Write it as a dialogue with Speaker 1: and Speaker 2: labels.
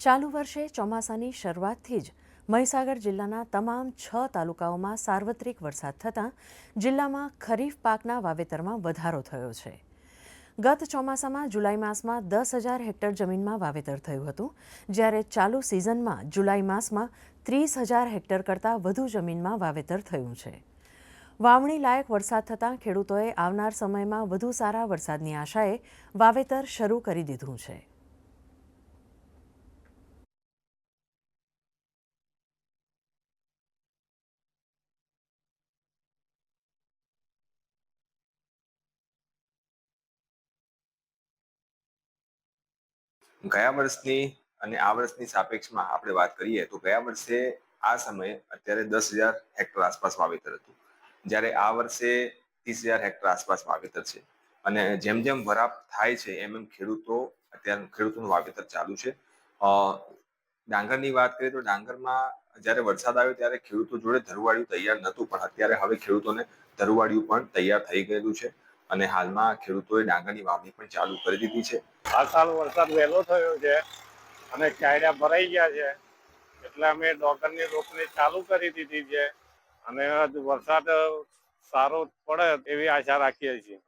Speaker 1: ચાલુ વર્ષે ચોમાસાની શરૂઆતથી જ મહીસાગર જિલ્લાના તમામ 6 તાલુકાઓમાં સાર્વત્રિક વરસાદ થતાં જિલ્લામાં ખરીફ પાકના વાવેતરમાં વધારો થયો છે। ગત ચોમાસામાં જુલાઈ માસમાં 10,000 હેક્ટર જમીનમાં વાવેતર થયું હતું, જ્યારે ચાલુ સિઝનમાં જુલાઈ માસમાં 30,000 હેક્ટર કરતાં વધુ જમીનમાં વાવેતર થયું છે। વાવણી લાયક વરસાદ થતાં ખેડૂતોએ આવનાર સમયમાં વધુ સારા વરસાદની આશાએ વાવેતર શરૂ કરી દીધું છે।
Speaker 2: ગયા વર્ષની અને આ વર્ષની સાપેક્ષમાં આપણે વાત કરીએ તો ગયા વર્ષે આ સમયે અત્યારે 10,000 હેક્ટર આસપાસ વાવેતર હતું, જ્યારે આ વર્ષે 30,000 હેક્ટર આસપાસ વાવેતર છે। અને જેમ જેમ વરાપ થાય છે એમ એમ ખેડૂતોનું વાવેતર ચાલુ છે। ડાંગરની વાત કરીએ તો ડાંગરમાં જ્યારે વરસાદ આવ્યો ત્યારે ખેડૂતો જોડે ધરુવાળિયું તૈયાર નહોતું, પણ અત્યારે હવે ખેડૂતોને ધરુવાળિયું પણ તૈયાર થઈ ગયેલું છે અને હાલમાં ખેડૂતોએ ડાંગરની વાવણી પણ ચાલુ કરી દીધી છે।
Speaker 3: આ સાલ વરસાદ વહેલો થયો છે અને ચાયડા ભરાઈ ગયા છે, એટલે અમે ડોગરની રોપણી ચાલુ કરી દીધી છે અને વરસાદ સારો પડે એવી આશા રાખીએ છીએ।